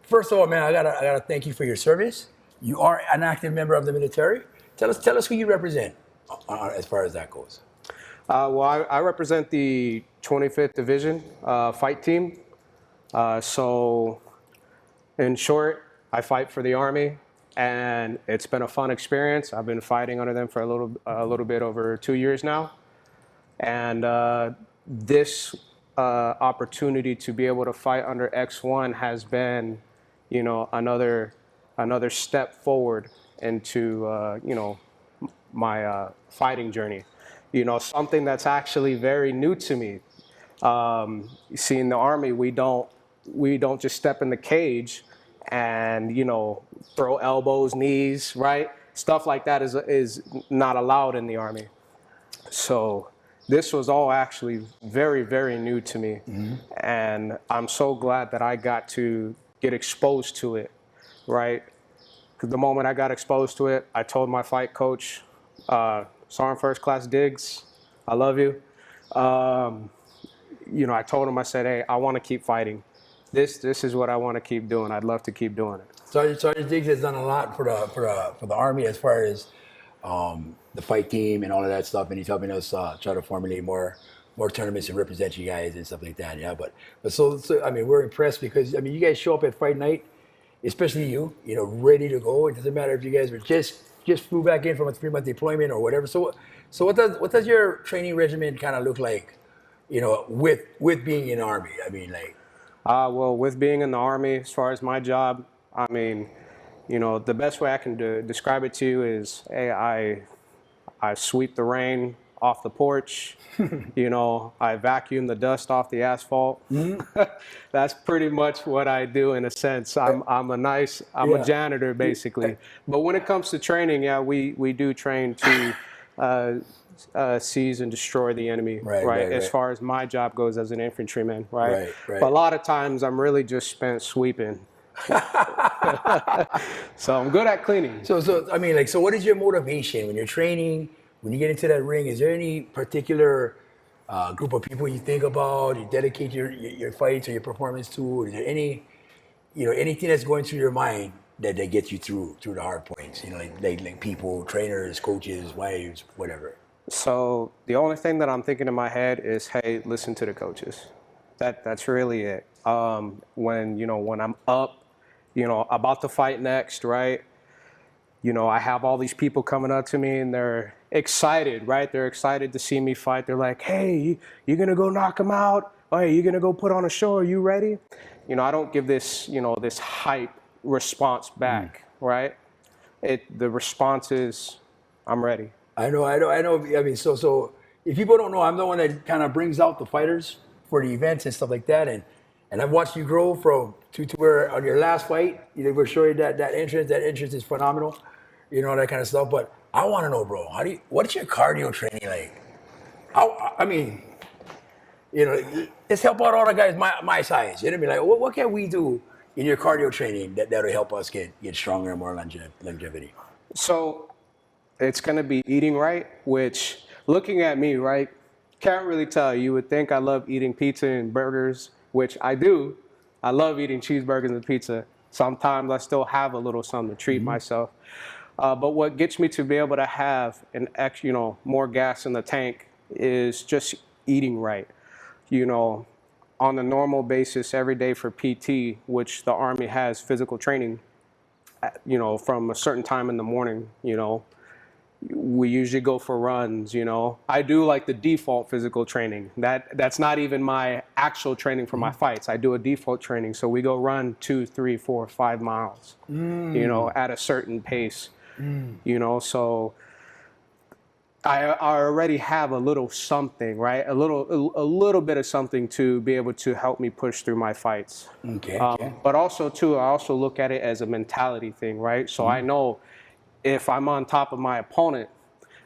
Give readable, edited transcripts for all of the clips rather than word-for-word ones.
first of all, man, I gotta thank you for your service. You are an active member of the military. Tell us who you represent as far as that goes. Well, I represent the 25th Division fight team. So, in short, I fight for the Army, and it's been a fun experience. I've been fighting under them for a little bit over 2 years now, and this opportunity to be able to fight under X1 has been, another step forward into my fighting journey. Something that's actually very new to me. You see, in the Army, we don't just step in the cage and throw elbows, knees, right? Stuff like that is not allowed in the Army. So this was all actually very, very new to me, and I'm so glad that I got to get exposed to it, right? Because the moment I got exposed to it, I told my fight coach, Sergeant First Class Diggs, I love you. I told him, I said, hey, I want to keep fighting. This is what I want to keep doing. I'd love to keep doing it. Sergeant Diggs has done a lot for the Army as far as the fight team and all of that stuff, and he's helping us try to formulate more tournaments and represent you guys and stuff like that. Yeah, but so I mean, we're impressed because you guys show up at fight night, especially you ready to go. It doesn't matter if you guys were just flew back in from a 3-month deployment or whatever. So what does your training regimen kind of look like? With being in the Army. I mean, like. Well, with being in the Army, as far as my job, I mean, the best way I can describe it to you is, hey, I sweep the rain off the porch. I vacuum the dust off the asphalt. That's pretty much what I do in a sense. I'm a janitor basically. But when it comes to training, yeah, we do train to seize and destroy the enemy, right? As far as my job goes as an infantryman, right? But a lot of times I'm really just spent sweeping. So I'm good at cleaning. So I mean, like, so what is your motivation when you're training? When you get into that ring, is there any particular group of people you think about, you dedicate your fights or your performance to? Is there any, anything that's going through your mind that gets you through the hard points? Like people, trainers, coaches, wives, whatever. So the only thing that I'm thinking in my head is, hey, listen to the coaches. That's really it. When I'm up, about to fight next, right? I have all these people coming up to me and they're excited, right? They're excited to see me fight. They're like, hey, you're going to go knock him out? Oh, hey, you're going to go put on a show? Are you ready? I don't give this, this hype response back, right? The response is, I'm ready. I know. I mean, so if people don't know, I'm the one that kind of brings out the fighters for the events and stuff like that. And I've watched you grow from to where on your last fight, we're showing that entrance. That entrance is phenomenal, that kind of stuff. But I want to know, bro, what's your cardio training like? I mean, let's help out all the guys my size. You know what I mean? Like, what can we do in your cardio training that'll help us get stronger and more longevity? So it's going to be eating right, which, looking at me, right, can't really tell. You would think I love eating pizza and burgers, which I do. I love eating cheeseburgers and pizza. Sometimes I still have a little something to treat myself. But what gets me to be able to have more gas in the tank is just eating right. On a normal basis every day for PT, which the Army has physical training, from a certain time in the morning, we usually go for runs, I do like the default physical training. That's not even my actual training for my fights. I do a default training. So we go run 2, 3, 4, 5 miles, at a certain pace, so I already have a little something, right? A little bit of something to be able to help me push through my fights. Okay. But also too, I also look at it as a mentality thing, right? So I know if I'm on top of my opponent,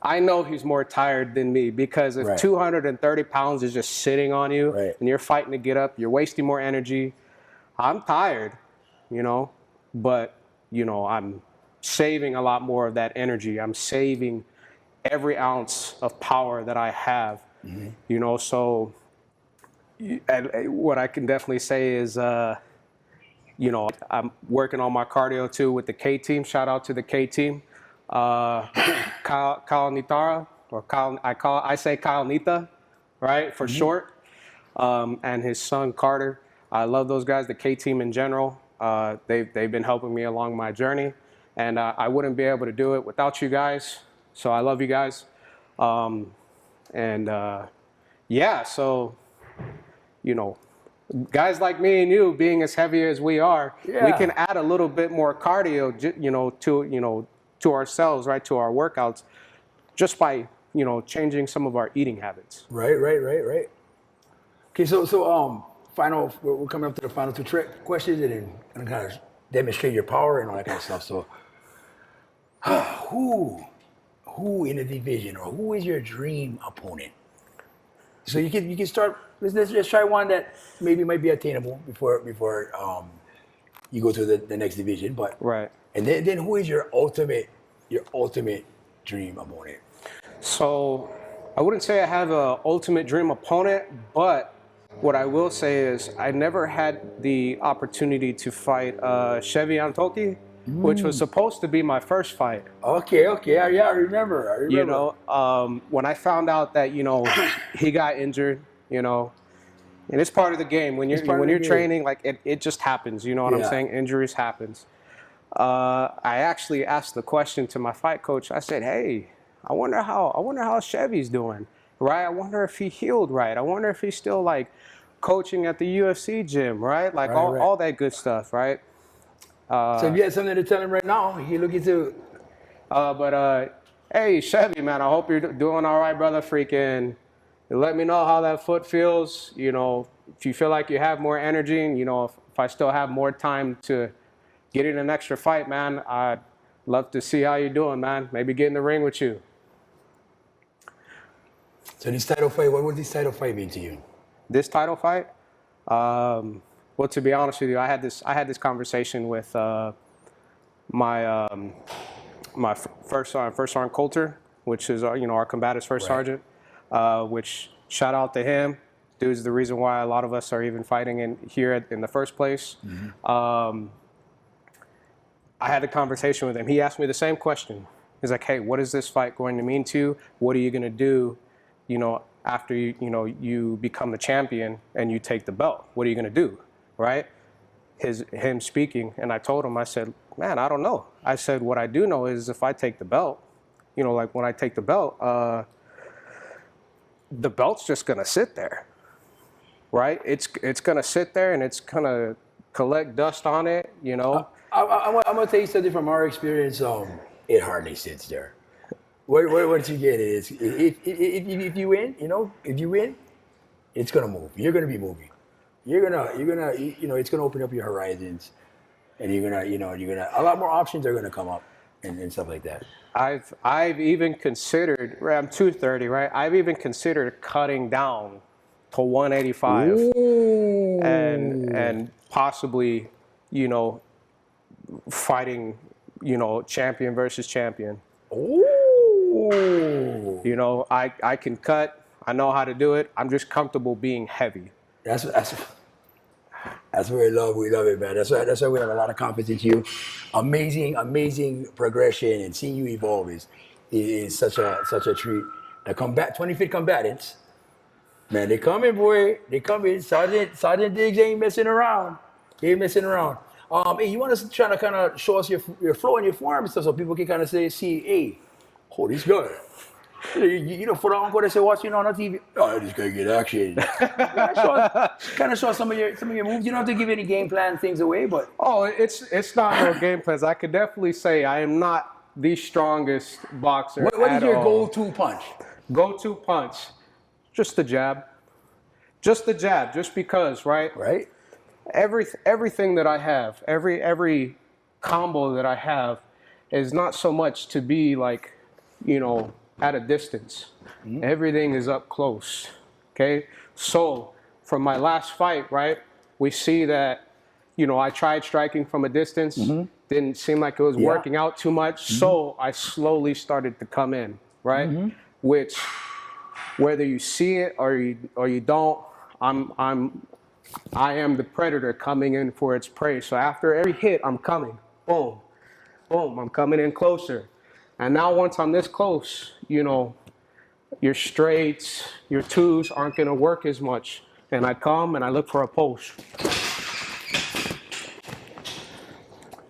I know he's more tired than me, because if 230 pounds is just sitting on you and you're fighting to get up, you're wasting more energy. I'm tired, but, I'm saving a lot more of that energy. I'm saving every ounce of power that I have, so what I can definitely say is you know, I'm working on my cardio too with the K team. Shout out to the K team. Kyle Nitara, or Kyle, I say Kyle Nita, right, for short, and his son Carter. I love those guys, the K team in general. They've been helping me along my journey, and I wouldn't be able to do it without you guys. So I love you guys, yeah. So, you know, guys like me and you, being as heavy as we are, we can add a little bit more cardio, to ourselves, right, to our workouts, just by, changing some of our eating habits. Right. Okay, so final. We're coming up to the final two trick questions, and then kind of demonstrate your power and all that kind of stuff. So, who in the division, or who is your dream opponent? So you can start. Let's just try one that maybe might be attainable before you go to the next division. But right. And then who is your ultimate dream opponent? So I wouldn't say I have an ultimate dream opponent, but what I will say is I never had the opportunity to fight Chevy Antoki, which was supposed to be my first fight. Okay, yeah, I remember. You know, when I found out that he got injured, and it's part of the game. When you're training, like it just happens. You know what I'm saying? Injuries happens. I actually asked the question to my fight coach. I said, "Hey, I wonder how Chevy's doing, right? I wonder if he healed right. I wonder if he's still like coaching at the UFC gym, right? Like all that good stuff, right?" So if you had something to tell him right now, he looking to. Hey Chevy, man, I hope you're doing all right, brother. Freaking, let me know how that foot feels. If you feel like you have more energy, and if I still have more time to get in an extra fight, man, I'd love to see how you're doing, man. Maybe get in the ring with you. So this title fight, what would this title fight mean to you? This title fight? Well, to be honest with you, I had this conversation with my first sergeant Coulter, which is our combatant's first sergeant. Which shout out to him. Dude's the reason why a lot of us are even fighting in the first place. I had a conversation with him. He asked me the same question. He's like, "Hey, what is this fight going to mean to you? What are you going to do, after you become the champion and you take the belt? What are you going to do?" Right? Him speaking, and I told him, I said, "Man, I don't know." I said, "What I do know is if I take the belt, like when I take the belt, the belt's just going to sit there, right? It's going to sit there and it's going to collect dust on it, I'm gonna tell you something from our experience. It hardly sits there. What you get is if you win, if you win, it's gonna move. You're gonna be moving. You're gonna it's gonna open up your horizons, and you're gonna a lot more options are gonna come up and stuff like that. I've even considered, I'm 230, right? I've even considered cutting down to 185. Ooh. and possibly, fighting, champion versus champion. Ooh. I can cut. I know how to do it. I'm just comfortable being heavy. That's what we love it, man. That's why we have a lot of confidence in you. Amazing progression, and seeing you evolve is such a treat. The 25th combatants, man, they coming, boy. They coming. Sergeant Diggs ain't messing around. He ain't messing around. Hey, you want us to try to kind of show us your flow and your form and stuff, so people can kind of see, hey, oh, this guy. For the uncle that say watching on TV, oh, this guy get action. kind of show some of your moves. You don't have to give any game plan things away, but it's not no game plans. I could definitely say I am not the strongest boxer. What is your go-to punch? Go-to punch, just the jab. Just the jab, just because, right? Right. Everything that I have, every combo that I have, is not so much to be like, at a distance. Mm-hmm. Everything is up close. Okay. So from my last fight, right, we see that, I tried striking from a distance, didn't seem like it was working out too much. Mm-hmm. So I slowly started to come in, right? Mm-hmm. Which, whether you see it or you don't, I'm I am the predator coming in for its prey. So after every hit, I'm coming. Boom, boom, I'm coming in closer. And now once I'm this close, you know, your straights, your twos aren't going to work as much. And I come and I look for a post.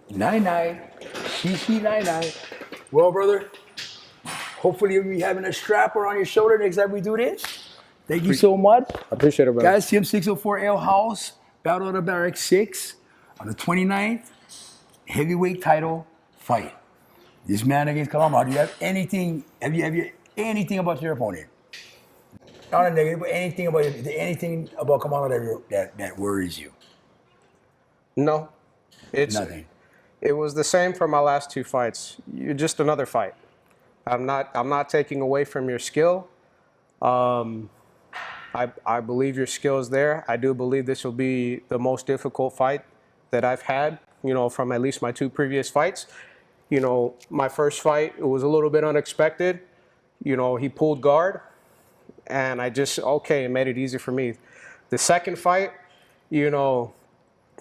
Nine. Shishi nine. Well, brother, hopefully you'll be having a strap or on your shoulder next time we do this. Thank you so much. I appreciate it, brother. Guys, CM 604 Ale House, Battle of the Barracks 6 on the 29th, heavyweight title fight. This man against Kalama. Do you have anything? Have you anything about your opponent? Not a negative, but anything about Kamala that worries you? No, it's Nothing. It was the same for my last two fights. You're just another fight. I'm not taking away from your skill. I believe your skill is there. I do believe this will be the most difficult fight that I've had, you know, from at least my two previous fights. You know, my first fight, it was a little bit unexpected. You know, he pulled guard, and I just, it made it easy for me. The second fight, you know,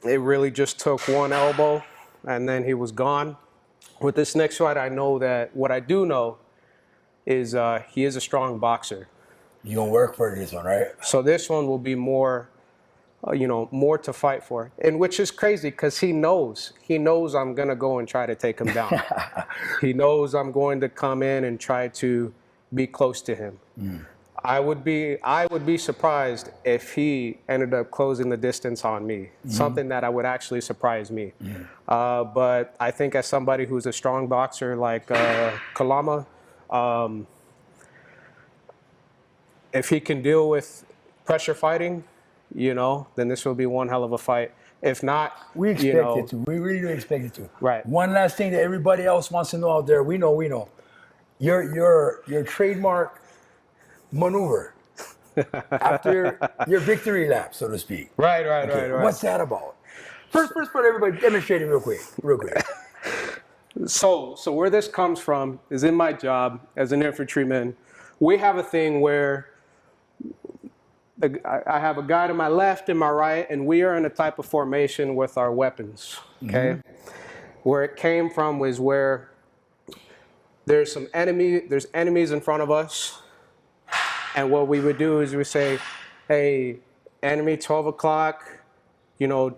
it really just took one elbow, and then he was gone. With this next fight, I know that what I do know is he is a strong boxer. You're going to work for this one, right? So this one will be more, more to fight for. And which is crazy because he knows I'm going to go and try to take him down. He knows I'm going to come in and try to be close to him. I would be surprised if he ended up closing the distance on me, something that would actually surprise me. But I think as somebody who's a strong boxer like Kalama, if he can deal with pressure fighting, you know, then this will be one hell of a fight. If not, we expect it to. We really do expect it to. Right. One last thing that everybody else wants to know out there. We know. Your trademark maneuver after your victory lap, so to speak. Right. What's that about? First, for everybody, demonstrate it real quick. So where this comes from is in my job as an infantryman. We have a thing where I have a guy to my left and my right, and we are in a type of formation with our weapons, okay? Where it came from was where there's enemies in front of us, and what we would do is we say, hey, enemy 12 o'clock, you know,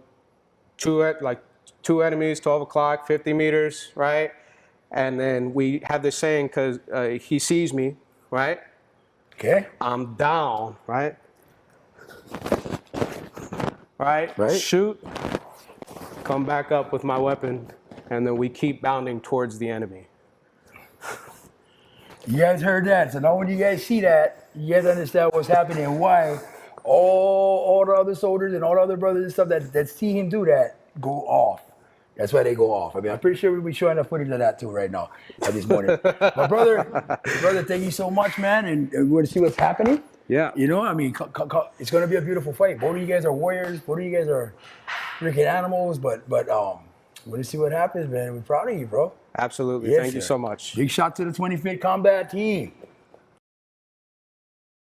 two enemies, 12 o'clock, 50 meters, right? And then we have this saying because he sees me, right? Okay. I'm down, right? Right? Shoot, come back up with my weapon, and then we keep bounding towards the enemy. You guys heard that. So now when you guys see that, you guys understand what's happening and why all the other soldiers and all the other brothers and stuff that see him do that go off. That's why they go off. I mean, I'm pretty sure we'll be showing the footage of that too right now at this morning. My brother, thank you so much, man. And we're going to see what's happening. Yeah. You know, I mean, it's going to be a beautiful fight. Both of you guys are warriors. Both of you guys are freaking animals. But we're going to see what happens, man. We're proud of you, bro. Absolutely. Yes, Thank you sir. so much. Big shot to the 25th Combat Team.